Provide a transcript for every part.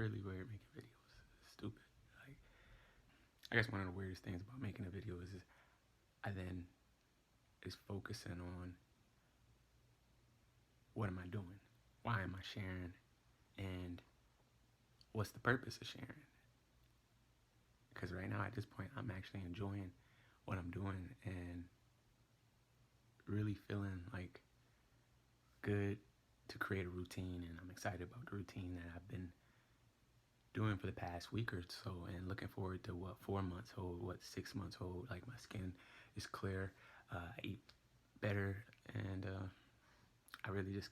really weird making videos. It's stupid. Like, I guess one of the weirdest things about making a video is I then is focusing on what am I doing? Why am I sharing? And what's the purpose of sharing? Because right now, at this point, I'm actually enjoying what I'm doing and really feeling like good to create a routine. And I'm excited about the routine that I've been doing for the past week or so, and looking forward to what 4 months hold, what 6 months hold. Like, my skin is clear, I eat better, and I really just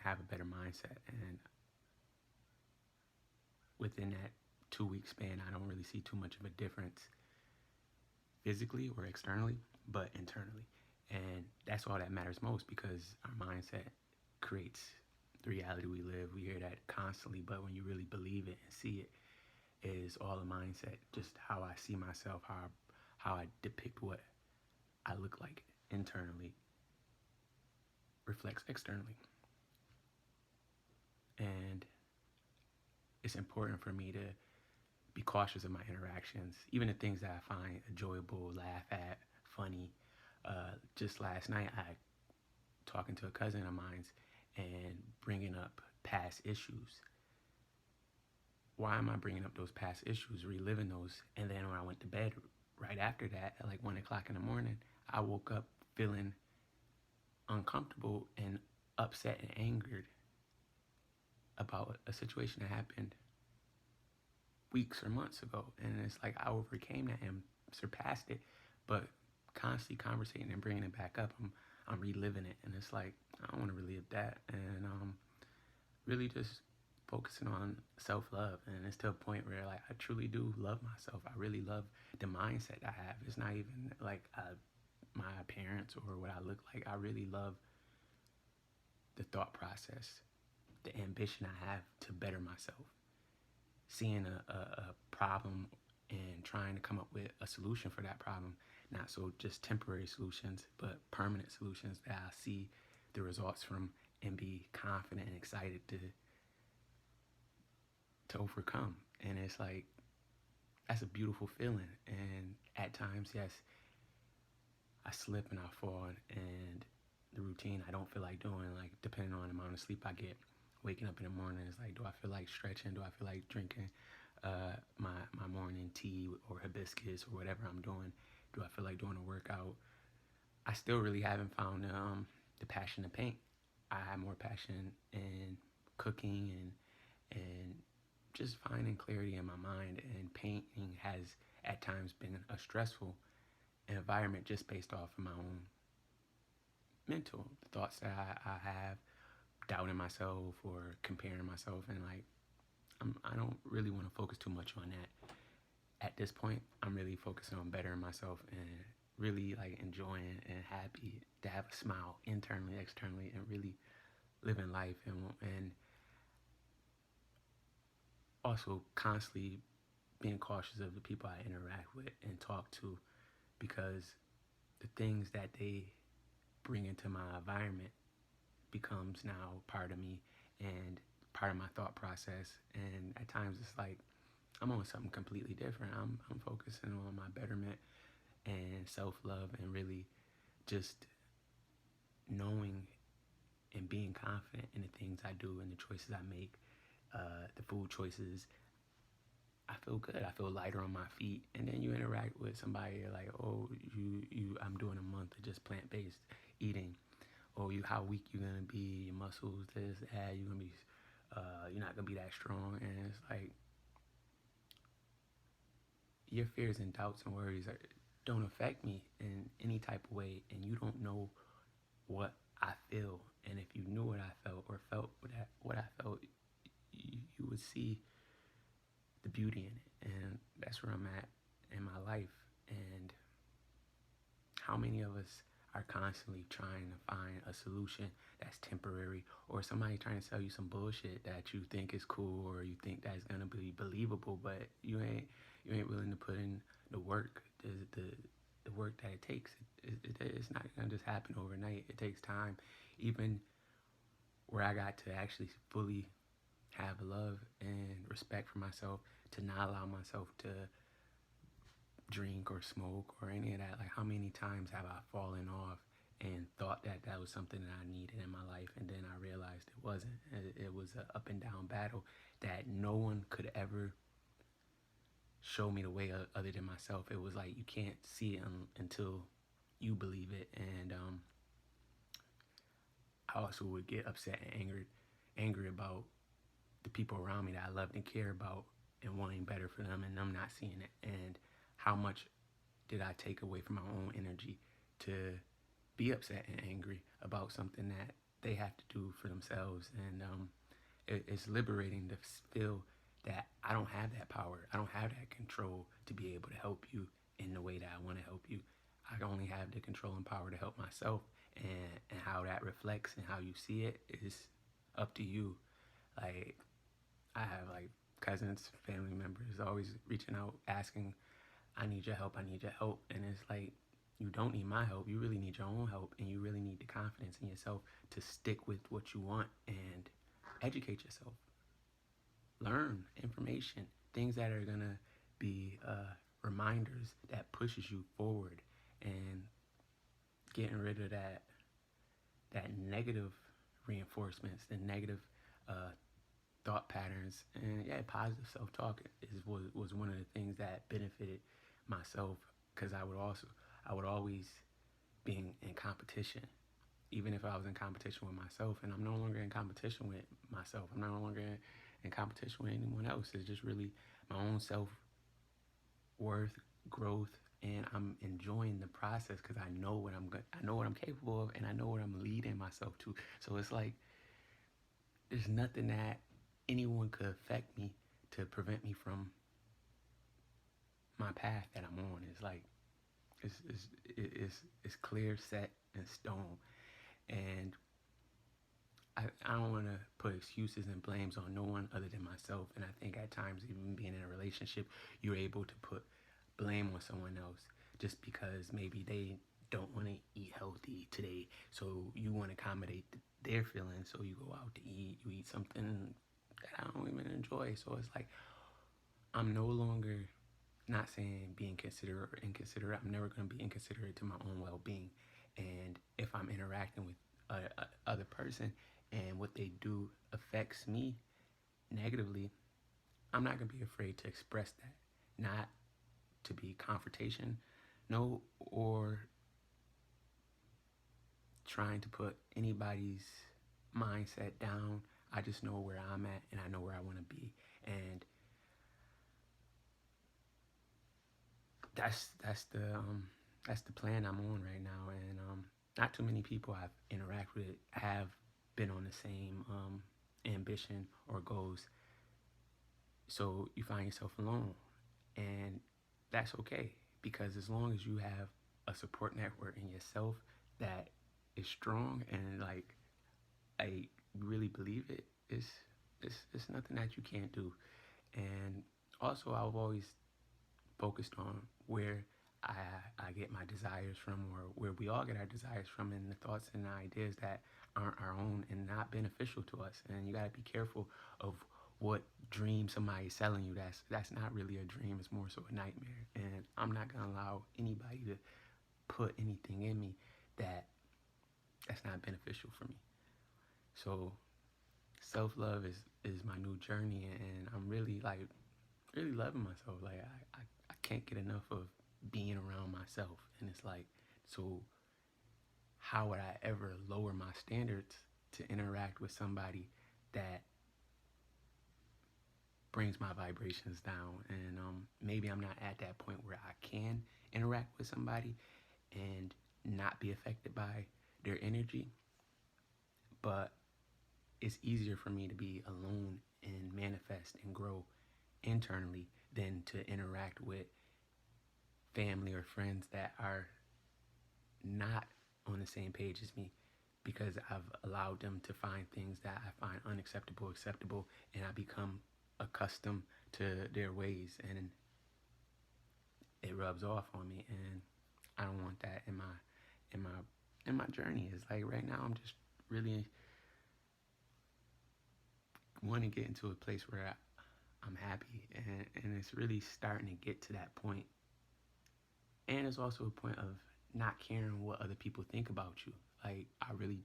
have a better mindset. And within that 2 week span, I don't really see too much of a difference physically or externally, but internally. And that's all that matters most, because our mindset creates the reality we live. We hear that constantly, but when you really believe it and see it, is all a mindset. Just how I see myself, how I depict what I look like internally reflects externally. And it's important for me to be cautious of my interactions, even the things that I find enjoyable, laugh at, funny. Just last night, I talking to a cousin of mine's and bringing up past issues. Why am I bringing up those past issues, reliving those? And then when I went to bed, right after that, at like 1 o'clock in the morning, I woke up feeling uncomfortable and upset and angered about a situation that happened weeks or months ago. And it's like I overcame that and surpassed it, but constantly conversating and bringing it back up, I'm reliving it, and it's like I don't want to relive that. And really just focusing on self-love. And it's to a point where, like, I truly do love myself. I really love the mindset I have. It's not even like my appearance or what I look like. I really love the thought process, the ambition I have to better myself, seeing a problem and trying to come up with a solution for that problem. Not so just temporary solutions, but permanent solutions that I see the results from and be confident and excited to overcome. And it's like, that's a beautiful feeling. And at times, yes, I slip and I fall, and the routine I don't feel like doing, like, depending on the amount of sleep I get. Waking up in the morning is like, do I feel like stretching? Do I feel like drinking my morning tea or hibiscus or whatever I'm doing? Do I feel like doing a workout? I still really haven't found the passion to paint. I have more passion in cooking and just finding clarity in my mind. And painting has at times been a stressful environment just based off of my own mental thoughts that I have, doubting myself or comparing myself. And like, I don't really want to focus too much on that. At this point, I'm really focusing on bettering myself and really like enjoying and happy to have a smile internally, externally, and really living life. And also constantly being cautious of the people I interact with and talk to, because the things that they bring into my environment becomes now part of me and part of my thought process. And at times it's like I'm on something completely different. I'm focusing on my betterment and self-love, and really just knowing and being confident in the things I do and the choices I make, the food choices. I feel good. I feel lighter on my feet. And then you interact with somebody, you're like, oh, I'm doing a month of just plant-based eating. Oh, how weak you gonna be? Your muscles, this, that. You're not gonna be that strong. And it's like, your fears and doubts and worries don't affect me in any type of way, and you don't know what I feel. And if you knew what I felt or felt what I felt, you would see the beauty in it. And that's where I'm at in my life. And how many of us are constantly trying to find a solution that's temporary, or somebody trying to sell you some bullshit that you think is cool or you think that's gonna be believable, but you ain't willing to put in the work, the work that it takes. It's not gonna just happen overnight. It takes time. Even where I got to actually fully have love and respect for myself, to not allow myself to drink or smoke or any of that. Like, how many times have I fallen off and thought that that was something that I needed in my life, and then I realized it wasn't. It was an up and down battle that no one could ever show me the way other than myself. It was like you can't see it until you believe it. And I also would get upset and angry about the people around me that I loved and care about, and wanting better for them, and them not seeing it. And how much did I take away from my own energy to be upset and angry about something that they have to do for themselves? And it's liberating to feel that I don't have that power. I don't have that control to be able to help you in the way that I want to help you. I only have the control and power to help myself, and how that reflects and how you see it is up to you. Like, I have like cousins, family members always reaching out, asking, I need your help, I need your help. And it's like, you don't need my help. You really need your own help, and you really need the confidence in yourself to stick with what you want and educate yourself. Learn information, things that are gonna be reminders that pushes you forward, and getting rid of that negative reinforcements, the negative uh, thought patterns. And yeah, positive self-talk was one of the things that benefited myself, because I would always be in competition, even if I was in competition with myself. And I'm no longer in competition with myself. I'm no longer in competition with anyone else. It's just really my own self-worth, growth, and I'm enjoying the process because I know what I know what I'm capable of, and I know what I'm leading myself to. So it's like there's nothing that anyone could affect me to prevent me from my path that I'm on. It's like it's clear, set in stone. And I don't want to put excuses and blames on no one other than myself. And I think at times, even being in a relationship, you're able to put blame on someone else just because maybe they don't want to eat healthy today. So you want to accommodate their feelings. So you go out to eat, you eat something that I don't even enjoy. So it's like, I'm no longer, not saying being considerate or inconsiderate. I'm never going to be inconsiderate to my own well-being. And if I'm interacting with a other person and what they do affects me negatively, I'm not going to be afraid to express that. Not to be confrontation, no, or trying to put anybody's mindset down. I just know where I'm at, and I know where I want to be. And that's the plan I'm on right now. And not too many people I've interacted with have been on the same ambition or goals. So you find yourself alone, and that's okay, because as long as you have a support network in yourself that is strong, and like I really believe it, it's nothing that you can't do. And also, I've always focused on where I, I get my desires from, or where we all get our desires from, and the thoughts and ideas that aren't our own and not beneficial to us. And you got to be careful of what dream somebody is selling you. That's not really a dream. It's more so a nightmare. And I'm not gonna allow anybody to put anything in me that's not beneficial for me. So self love is my new journey, and I'm really like really loving myself. Like I can't get enough of being around myself. And it's like, so how would I ever lower my standards to interact with somebody that brings my vibrations down? And maybe I'm not at that point where I can interact with somebody and not be affected by their energy, but it's easier for me to be alone and manifest and grow internally than to interact with family or friends that are not on the same page as me, because I've allowed them to find things that I find unacceptable acceptable, and I become accustomed to their ways, and it rubs off on me. And I don't want that in my in my journey. It's like right now I'm just really want to get into a place where I'm happy, and it's really starting to get to that point. And it's also a point of not caring what other people think about you. Like, I really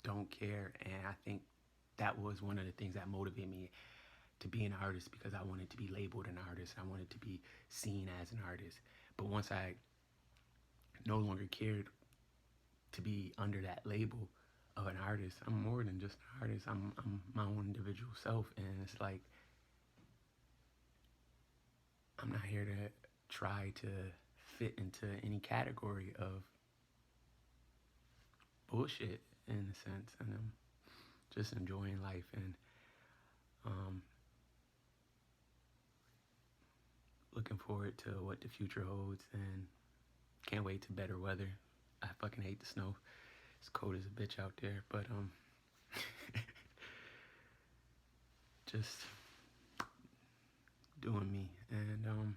don't care, and I think that was one of the things that motivated me to be an artist, because I wanted to be labeled an artist. I wanted to be seen as an artist. But once I no longer cared to be under that label of an artist, I'm more than just an artist. I'm my own individual self, and it's like I'm not here to try to fit into any category of bullshit in a sense, and I'm just enjoying life and um, looking forward to what the future holds, and can't wait to better weather. I fucking hate the snow. It's cold as a bitch out there, but just doing me, and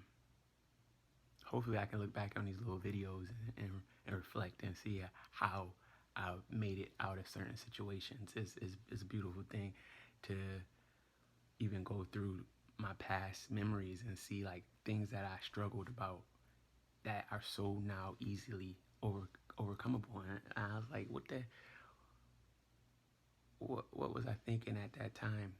hopefully I can look back on these little videos and reflect and see how I made it out of certain situations. It's a beautiful thing to even go through my past memories and see like things that I struggled about that are so now easily overcomable. And I was like, what was I thinking at that time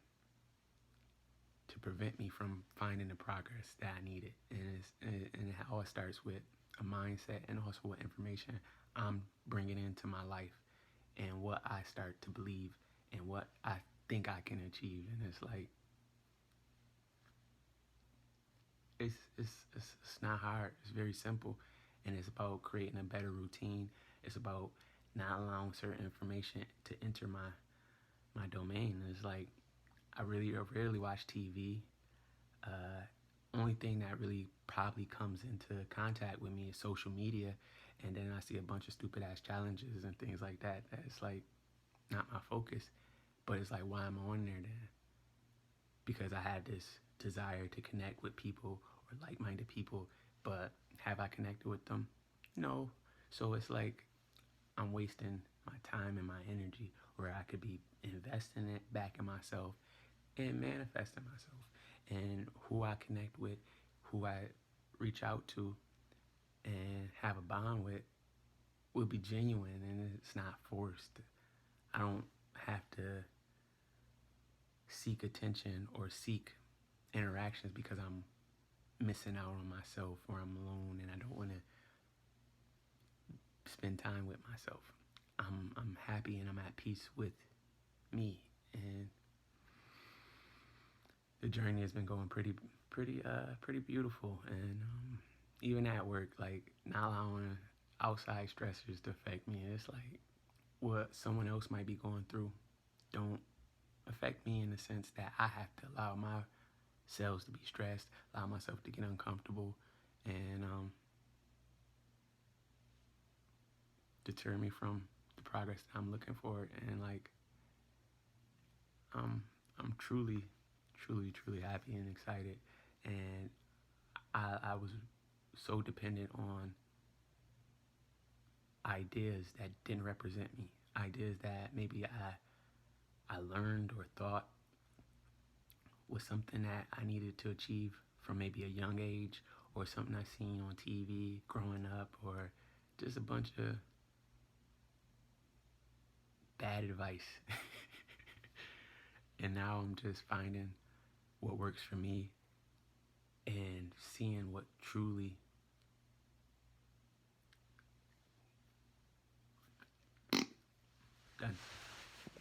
to prevent me from finding the progress that I needed? And it all starts with a mindset, and also what information I'm bringing into my life, and what I start to believe, and what I think I can achieve. And it's like it's not hard. It's very simple, and it's about creating a better routine. It's about not allowing certain information to enter my domain. It's like I really rarely watch TV. Only thing that really probably comes into contact with me is social media, and then I see a bunch of stupid ass challenges and things like that. That's like not my focus. But it's like, why am I on there then? Because I had this desire to connect with people or like-minded people, but have I connected with them? No. So it's like I'm wasting my time and my energy where I could be investing it back in myself and manifesting myself. And who I connect with, who I reach out to and have a bond with will be genuine, and it's not forced. I don't have to seek attention or seek interactions because I'm missing out on myself, or I'm alone and I don't want to spend time with myself. I'm happy and I'm at peace with me, and the journey has been going pretty beautiful. And even at work, like not allowing outside stressors to affect me. It's like what someone else might be going through don't affect me, in the sense that I have to allow my selves to be stressed, allow myself to get uncomfortable, and deter me from the progress that I'm looking for. And like I'm truly happy and excited, and I was so dependent on ideas that didn't represent me, ideas that maybe I learned or thought was something that I needed to achieve from maybe a young age, or something I seen on TV growing up, or just a bunch of bad advice. And now I'm just finding what works for me and seeing what truly